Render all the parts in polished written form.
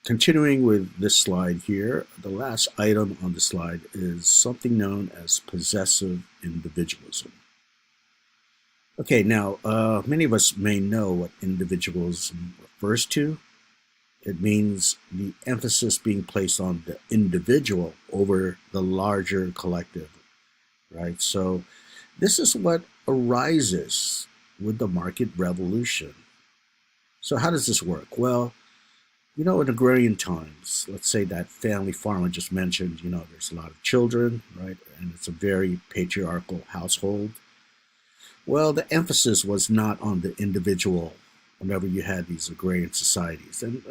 Continuing with this slide here, the last item on the slide is something known as possessive individualism. Okay, now many of us may know what individualism refers to. It means the emphasis being placed on the individual over the larger collective, right? So this is what arises with the market revolution. So how does this work? Well, in agrarian times, let's say that family farm I just mentioned, there's a lot of children, right? And it's a very patriarchal household. Well, the emphasis was not on the individual whenever you had these agrarian societies. And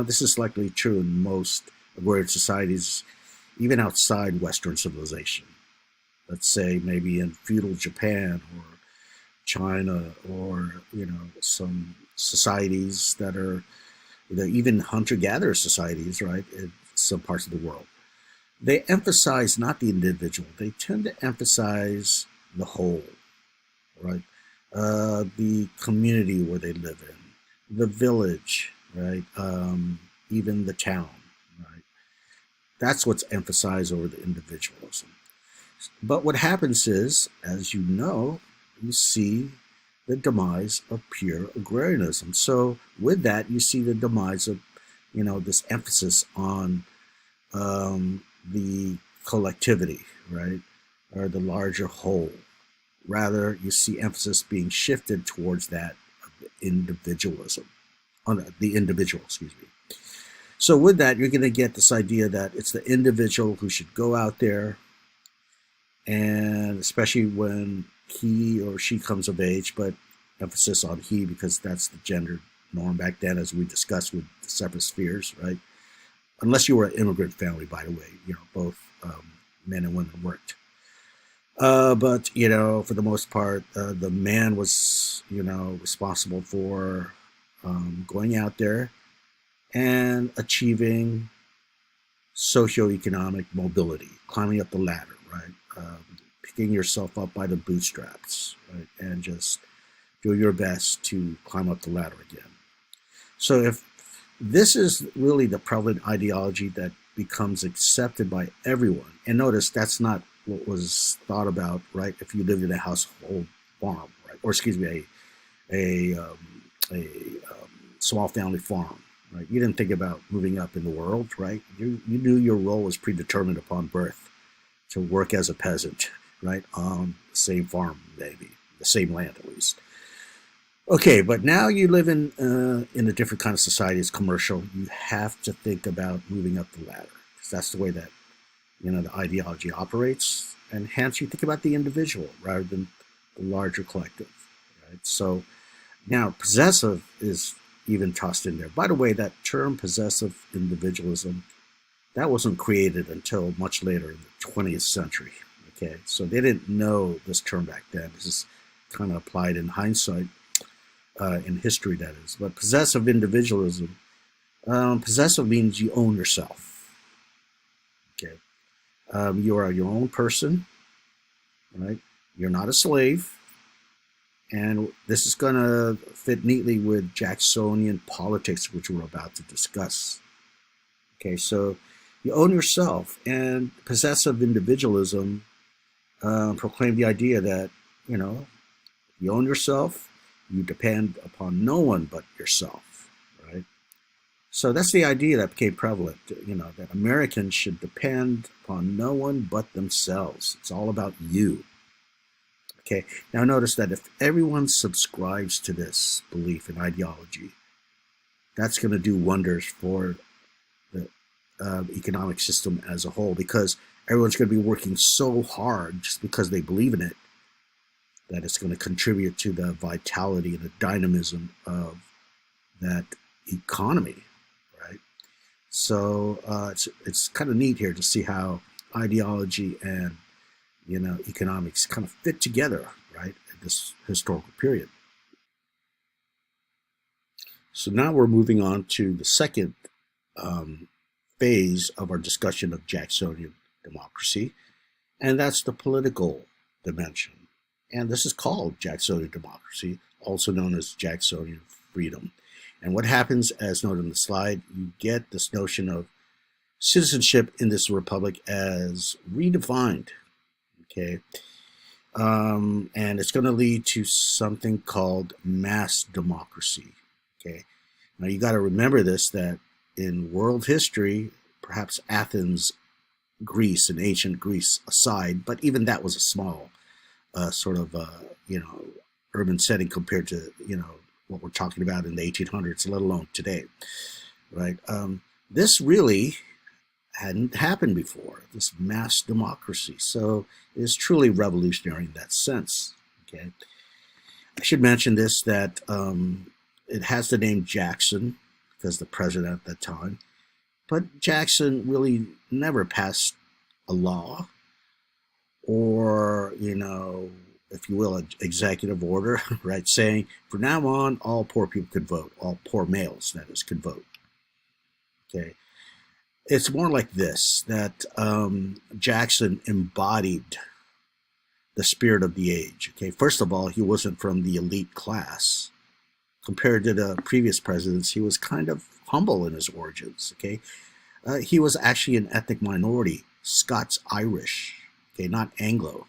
this is likely true in most agrarian societies, even outside Western civilization. Let's say maybe in feudal Japan or China or, some societies that are even hunter-gatherer societies, right, in some parts of the world. They emphasize not the individual. They tend to emphasize the whole, right? The community where they live in, the village, right? Even the town, right? That's what's emphasized over the individualism. But what happens is, as you see the demise of pure agrarianism. So with that, you see the demise of, this emphasis on the collectivity, right? Or the larger whole. Rather, you see emphasis being shifted towards that of the individualism, on the individual, excuse me. So with that, you're going to get this idea that it's the individual who should go out there, and especially when he or she comes of age, but emphasis on he because that's the gender norm back then, as we discussed with the separate spheres, right? Unless you were an immigrant family, by the way, both men and women worked. But, for the most part, the man was, responsible for going out there and achieving socioeconomic mobility, climbing up the ladder, right? Picking yourself up by the bootstraps, right? And just do your best to climb up the ladder again. So if this is really the prevalent ideology that becomes accepted by everyone, and notice that's not what was thought about, right? If you lived in a household farm, right? Or excuse me, a small family farm, right? You didn't think about moving up in the world, right? You knew your role was predetermined upon birth to work as a peasant, right? On the same farm, maybe the same land at least. Okay, but now you live in a different kind of society. It's commercial. You have to think about moving up the ladder because that's the way that the ideology operates, and hence you think about the individual rather than the larger collective. Right? So now possessive is even tossed in there. By the way, that term possessive individualism, that wasn't created until much later in the 20th century. Okay, so they didn't know this term back then. This is kind of applied in hindsight, in history, that is. But possessive individualism, possessive means you own yourself. Okay, you are your own person, right? You're not a slave. And this is going to fit neatly with Jacksonian politics, which we're about to discuss. Okay, so you own yourself, and possessive individualism proclaimed the idea that, you own yourself, you depend upon no one but yourself, right? So that's the idea that became prevalent, that Americans should depend upon no one but themselves. It's all about you. Okay, now notice that if everyone subscribes to this belief and ideology, that's going to do wonders for the economic system as a whole, because everyone's going to be working so hard just because they believe in it, that it's going to contribute to the vitality and the dynamism of that economy, right? So it's kind of neat here to see how ideology and economics kind of fit together, right, at this historical period. So now we're moving on to the second phase of our discussion of Jacksonian democracy, and that's the political dimension. And this is called Jacksonian democracy, also known as Jacksonian freedom. And what happens, as noted on the slide, you get this notion of citizenship in this republic as redefined. Okay. And it's going to lead to something called mass democracy. Okay. Now you got to remember this, that in world history, perhaps Athens, Greece, and ancient Greece aside, but even that was a small sort of urban setting compared to what we're talking about in the 1800s, let alone today, right? This really hadn't happened before, this mass democracy. So it is truly revolutionary in that sense. Okay, I should mention this, that it has the name Jackson because the president at that time, but Jackson really never passed a law or, if you will, an executive order, right, saying from now on all poor people could vote, all poor males, that is, could vote. Okay, it's more like this, that Jackson embodied the spirit of the age. Okay, first of all, he wasn't from the elite class. Compared to the previous presidents, he was kind of humble in his origins. Okay, he was actually an ethnic minority, Scots-Irish, okay, not Anglo.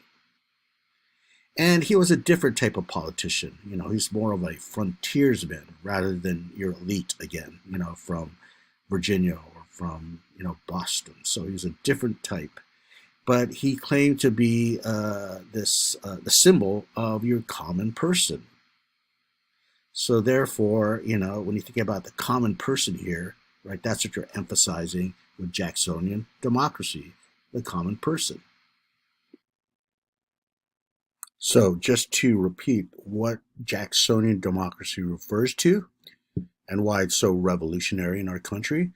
And he was a different type of politician. He's more of a frontiersman rather than your elite again, from Virginia or from, Boston. So he was a different type. But he claimed to be the symbol of your common person. So therefore, when you think about the common person here, right, that's what you're emphasizing with Jacksonian democracy, the common person. So just to repeat what Jacksonian democracy refers to and why it's so revolutionary in our country,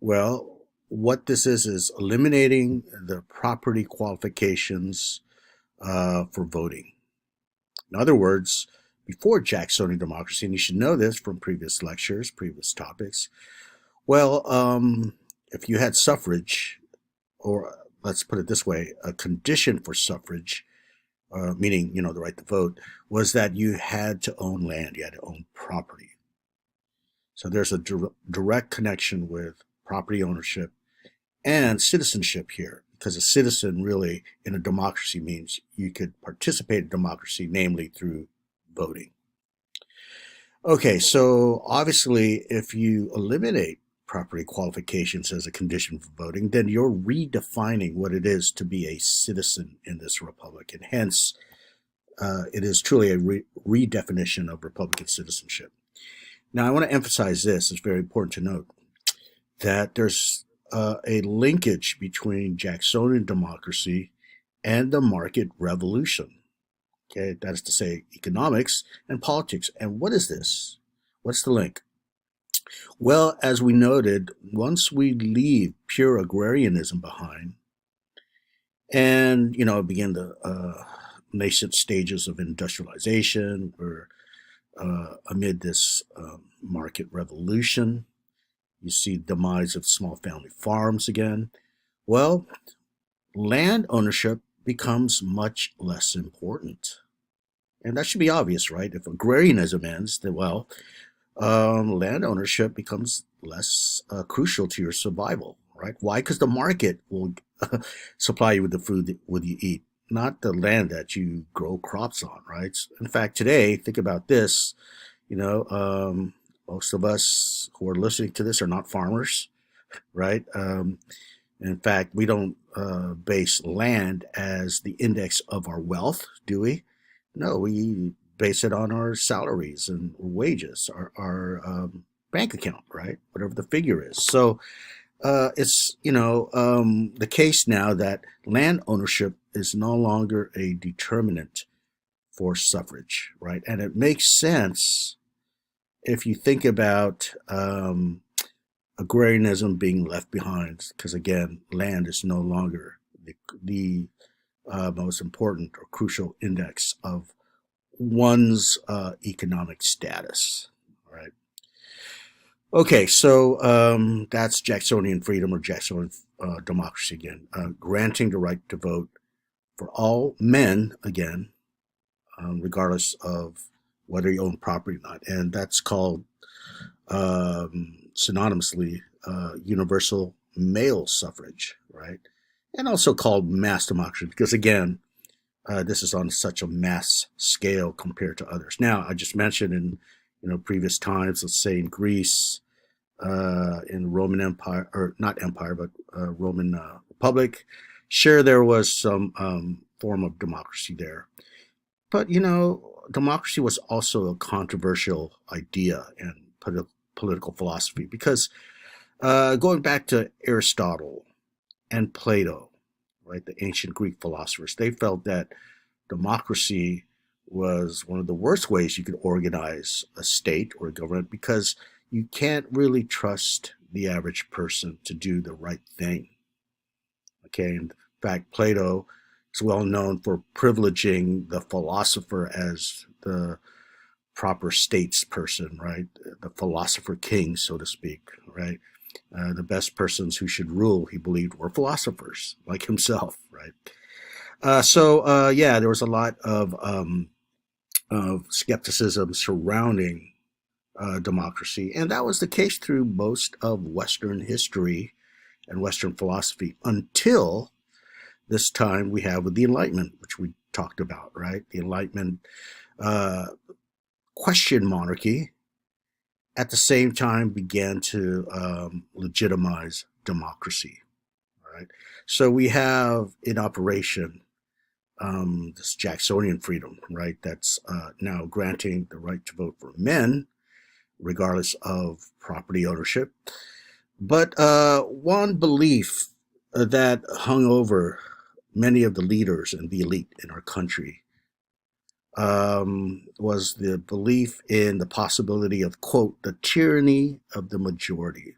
well, what this is eliminating the property qualifications for voting. In other words, before Jacksonian democracy, and you should know this from previous lectures, previous topics, well, if you had suffrage, or let's put it this way, a condition for suffrage, meaning, the right to vote, was that you had to own land, you had to own property. So there's a direct connection with property ownership and citizenship here, because a citizen really in a democracy means you could participate in democracy, namely through voting. Okay, so obviously if you eliminate property qualifications as a condition for voting, then you're redefining what it is to be a citizen in this republic, and hence it is truly a redefinition of Republican citizenship. Now, I want to emphasize this. It's very important to note that there's a linkage between Jacksonian democracy and the market revolution. Okay, that is to say, economics and politics. And what is this? What's the link? Well, as we noted, once we leave pure agrarianism behind and, begin the nascent stages of industrialization, or amid this market revolution, you see demise of small family farms again. Well, land ownership becomes much less important. And that should be obvious, right? If agrarianism ends, then, well, land ownership becomes less crucial to your survival, right? Why? Because the market will supply you with the food that you eat, not the land that you grow crops on, right? In fact, today, think about this, most of us who are listening to this are not farmers, right? In fact, we don't base land as the index of our wealth, do we? No, we base it on our salaries and wages, our bank account, right? Whatever the figure is. So it's, the case now that land ownership is no longer a determinant for suffrage, right? And it makes sense if you think about agrarianism being left behind, because again, land is no longer the most important or crucial index of one's economic status, right? Okay, so that's Jacksonian freedom, or Jacksonian democracy again, granting the right to vote for all men again, regardless of whether you own property or not, and that's called synonymously universal male suffrage, right? And also called mass democracy because, again, this is on such a mass scale compared to others. Now, I just mentioned in previous times, let's say in Greece, in Roman Empire, or not Empire, but Roman Republic, sure there was some form of democracy there, but democracy was also a controversial idea in political philosophy because going back to Aristotle and Plato, right, the ancient Greek philosophers, they felt that democracy was one of the worst ways you could organize a state or a government because you can't really trust the average person to do the right thing. Okay, in fact, Plato is well known for privileging the philosopher as the proper statesperson, right? The philosopher king, so to speak, right? The best persons who should rule, he believed, were philosophers like himself, right? Yeah, there was a lot of skepticism surrounding democracy, and that was the case through most of Western history and Western philosophy until this time we have with the Enlightenment, which we talked about, right? The Enlightenment uh, questioned monarchy, at the same time began to legitimize democracy, right? So we have in operation this Jacksonian freedom, right? That's now granting the right to vote for men, regardless of property ownership. But one belief that hung over many of the leaders and the elite in our country was the belief in the possibility of, quote, the tyranny of the majority.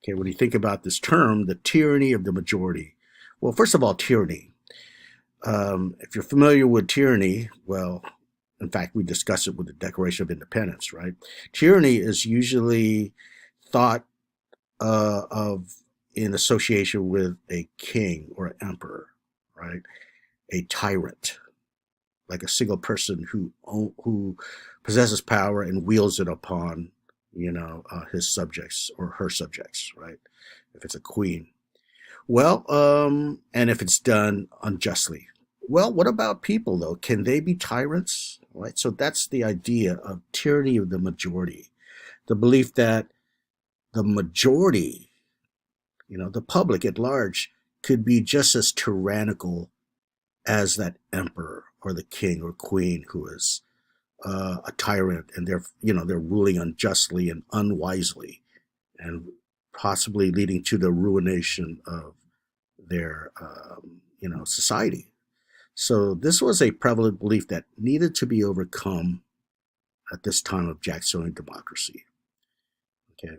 Okay, when you think about this term, the tyranny of the majority, well, first of all, tyranny. If you're familiar with tyranny, well, in fact, we discussed it with the Declaration of Independence, right? Tyranny is usually thought of in association with a king or an emperor, right? A tyrant, like a single person who possesses power and wields it upon his subjects or her subjects, right? If it's a queen, well, and if it's done unjustly. Well, what about people though? Can they be tyrants? Right. So that's the idea of tyranny of the majority, the belief that the majority, the public at large, could be just as tyrannical as that emperor or the king or queen who is a tyrant, and they're ruling unjustly and unwisely, and possibly leading to the ruination of their society. So this was a prevalent belief that needed to be overcome at this time of Jacksonian democracy. Okay.